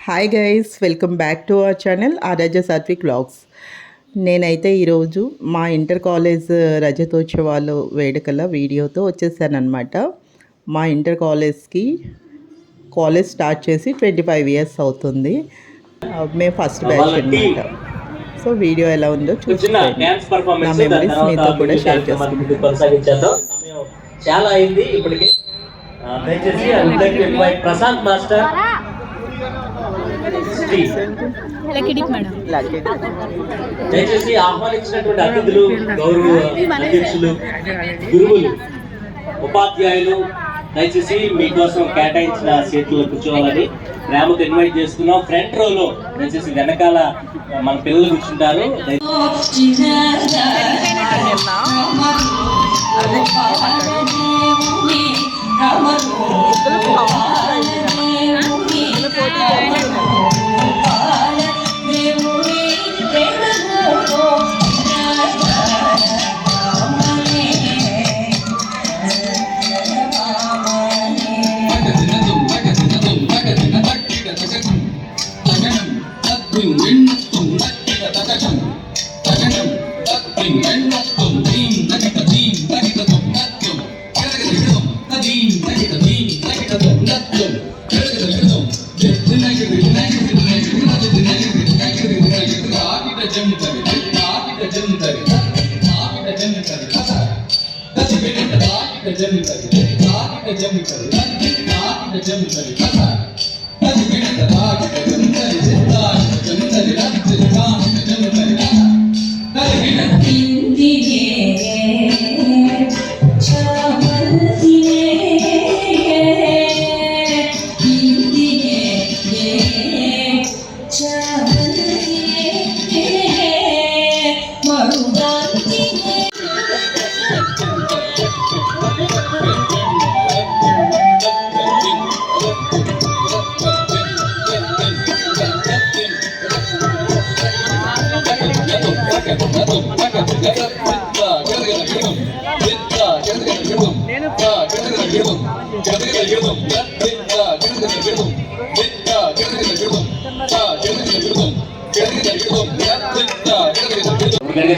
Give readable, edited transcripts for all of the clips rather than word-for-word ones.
Hi guys, welcome back to our channel Aradhya Satvik vlogs. నేనైతే ఈరోజు మా ఇంటర్ కాలేజ్ రజతోత్సవాలు వేడుకల వీడియోతో వచ్చేసానమాట. మా ఇంటర్ కాలేజ్ స్టార్ట్ చేసి 25 ఇయర్స్ అవుతుంది. మేము ఫస్ట్ బ్యాచ్ అనమాట. సో వీడియో ఎలా ఉందో చూస్తున్నాను. నా మెమరీస్ మీతో కూడా షేర్ చేసుకుంటాను. చాలా అయింది ఇప్పటికి. ప్రశాంత్ మాస్టర్, దయచేసి ఆహ్వానించినటువంటి అతిథులు, గౌరవ అధ్యక్షులు, గురువులు, ఉపాధ్యాయులు దయచేసి మీకోసం కేటాయించిన సీట్లలో కూర్చోవాలని ప్రేమకు ఇన్వైట్ చేస్తున్నాం. ఫ్రంట్ రోలో దయచేసి వెనకాల మన పిల్లలు కూర్చుంటారు.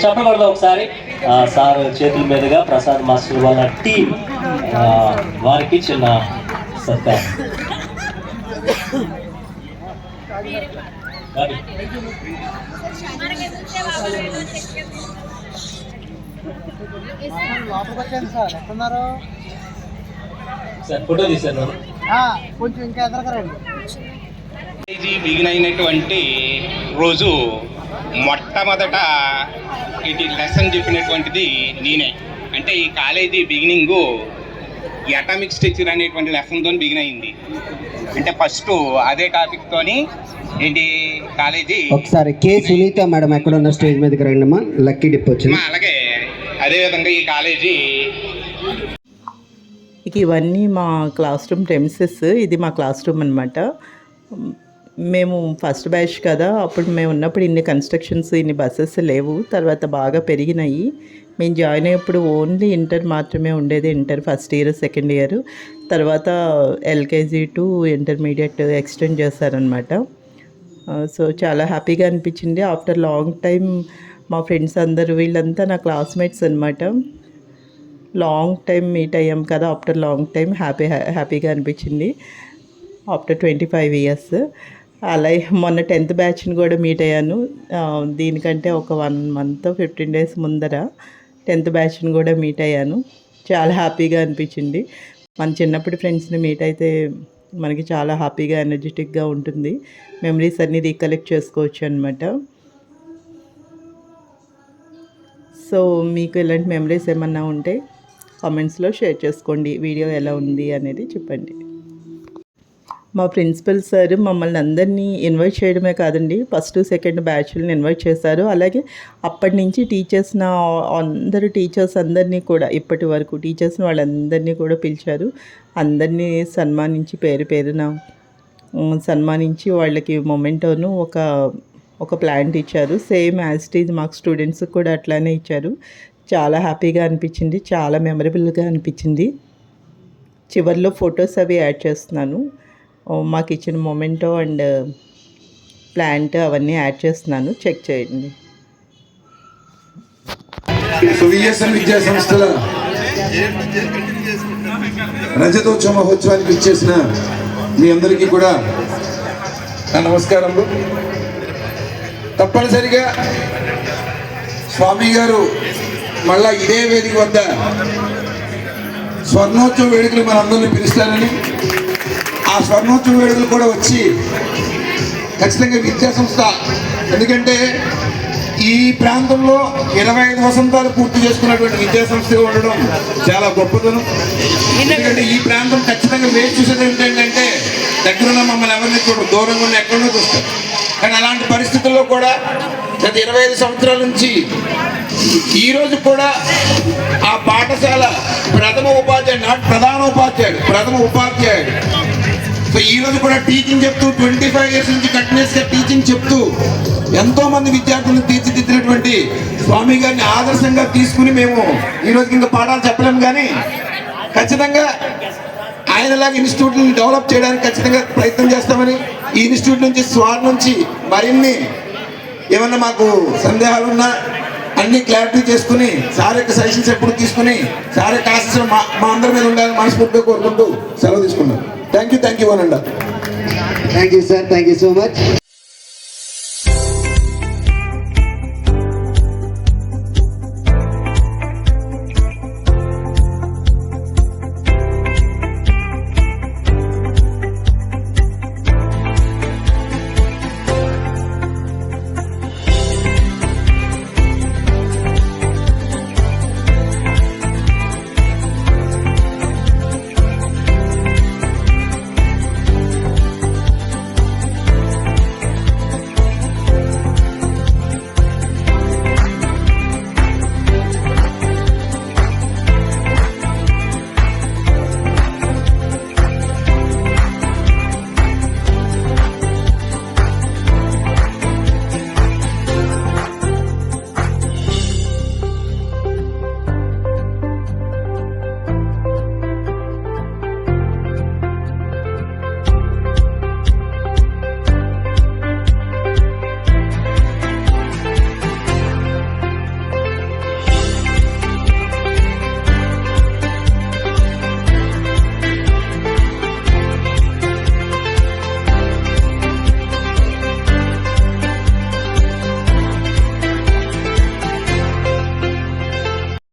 చెప్పకూడదు ఒకసారి సార్ చేతుల మీదుగా ప్రసాద్ మాస్టర్ వాళ్ళ టీం వారికి చిన్న సత్కారం. ఫోటో తీశాను. కొంచెం ఇంకా ఎదరకరండి. బిగిన్ అయినటువంటి రోజు మొట్టమొదట ఇది లెసన్ చెప్పినటువంటిది నేనే. అంటే ఈ కాలేజీ బిగినింగు అటామిక్ స్ట్రక్చర్ అనేటువంటి లెసన్తో బిగిన్ అయింది. అంటే ఫస్ట్ అదే టాపిక్తోని ఏంటి కాలేజీ. ఒకసారి కే సునీత మేడం ఎక్కడ ఉన్న స్టేజ్ మీదకి రండి అమ్మా, లక్కీ డిప్ వచ్చింది. అలాగే అదేవిధంగా ఈ కాలేజీ ఇవన్నీ మా క్లాస్ రూమ్ ప్రెమిసెస్. ఇది మా క్లాస్ రూమ్ అనమాట. మేము ఫస్ట్ బ్యాచ్ కదా, అప్పుడు మేము ఉన్నప్పుడు ఇన్ని కన్స్ట్రక్షన్స్, ఇన్ని బస్సెస్ లేవు. తర్వాత బాగా పెరిగినాయి. మేము జాయిన్ అయ్యేప్పుడు ఓన్లీ ఇంటర్ మాత్రమే ఉండేది. Inter first year, second year. తర్వాత ఎల్కేజీ టు ఇంటర్మీడియట్ ఎక్స్టెండ్ చేశారనమాట. సో చాలా హ్యాపీగా అనిపించింది. ఆఫ్టర్ లాంగ్ టైం మా ఫ్రెండ్స్ అందరూ వీళ్ళంతా నా క్లాస్మేట్స్ అనమాట. లాంగ్ టైం మీట్ అయ్యాం కదా, ఆఫ్టర్ లాంగ్ టైం హ్యాపీగా అనిపించింది. After 25 years. అలాగే మొన్న 10th బ్యాచ్ని కూడా మీట్ అయ్యాను. దీనికంటే ఒక 1 month 15 days ముందర 10th బ్యాచ్ని కూడా మీట్ అయ్యాను. చాలా హ్యాపీగా అనిపించింది. మన చిన్నప్పటి ఫ్రెండ్స్ని మీట్ అయితే మనకి చాలా హ్యాపీగా, ఎనర్జెటిక్గా ఉంటుంది. మెమరీస్ అన్నీ రీకలెక్ట్ చేసుకోవచ్చు అనమాట. సో మీకు ఇలాంటి మెమరీస్ ఏమన్నా ఉంటే కామెంట్స్లో షేర్ చేసుకోండి. వీడియో ఎలా ఉంది అనేది చెప్పండి. మా ప్రిన్సిపల్ సార్ మమ్మల్ని అందరినీ ఇన్వైట్ చేయడమే కాదండి, ఫస్ట్ సెకండ్ బ్యాచ్లను ఇన్వైట్ చేశారు. అలాగే అప్పటి నుంచి అందరూ టీచర్స్ అందరినీ కూడా, ఇప్పటి వరకు టీచర్స్ని వాళ్ళందరినీ కూడా పిలిచారు. అందరినీ సన్మానించి పేరు పేరున సన్మానించి వాళ్ళకి మొమెంటోను ఒక ప్లాంట్ ఇచ్చారు. సేమ్ యాజ్ ఇట్ ఈజ్ మాకు స్టూడెంట్స్కి కూడా అట్లానే ఇచ్చారు. చాలా హ్యాపీగా అనిపించింది, చాలా మెమరబుల్గా అనిపించింది. చివరిలో ఫొటోస్ అవి యాడ్ చేస్తున్నాను. మాకు ఇచ్చిన మొమెంటో అండ్ ప్లాంట్ అవన్నీ యాడ్ చేస్తున్నాను, చెక్ చేయండి. విఎస్ఎన్ విద్యా సంస్థల రజతోత్సవ మహోత్సవానికి ఇచ్చేసిన మీ అందరికీ కూడా నా నమస్కారములు. తప్పనిసరిగా స్వామి గారు మళ్ళా ఇదే వేదిక వద్ద స్వర్ణోత్సవ వేడుకలు మనందరినీ పిలుస్తారని, ఆ స్వర్ణోత్సవ వేడుకలు కూడా వచ్చి ఖచ్చితంగా విద్యా సంస్థ, ఎందుకంటే ఈ ప్రాంతంలో 25 వసంతాలు పూర్తి చేసుకున్నటువంటి విద్యా సంస్థగా ఉండడం చాలా గొప్పతనం. ఎందుకంటే ఈ ప్రాంతం ఖచ్చితంగా వేచి చూసేది ఏంటంటే దగ్గరున్న మమ్మల్ని ఎవరిని చూడరు, దూరంగా ఉన్న ఎక్కడో చూస్తారు. కానీ అలాంటి పరిస్థితుల్లో కూడా గత 25 సంవత్సరాల నుంచి ఈ రోజు కూడా ఆ పాఠశాల ప్రథమ ఉపాధ్యాయుడు సో ఈ రోజు కూడా టీచింగ్ చెప్తూ 25 ఇయర్స్ నుంచి కంటిన్యూస్ గా టీచింగ్ చెప్తూ ఎంతో మంది విద్యార్థులను తీర్చిదిద్దినటువంటి స్వామి గారిని ఆదర్శంగా తీసుకుని మేము ఈ రోజు ఇంకా పాఠాలు చెప్పలేము, కానీ ఖచ్చితంగా ఆయనలాగా ఇన్స్టిట్యూట్ని డెవలప్ చేయడానికి ఖచ్చితంగా ప్రయత్నం చేస్తామని, ఈ ఇన్స్టిట్యూట్ నుంచి స్వార్ నుంచి మరిన్ని ఏమన్నా మాకు సందేహాలున్నా అన్ని క్లారిటీ చేసుకుని సార్ యొక్క సజెషన్స్ ఎప్పుడు తీసుకుని సార్ యొక్క ఆశీస్సులు మా అందరి మీద ఉండాలని మనస్ఫూర్తిగా కోరుకుంటూ సెలవు తీసుకున్నాను. Thank you one and thank you sir, thank you so much.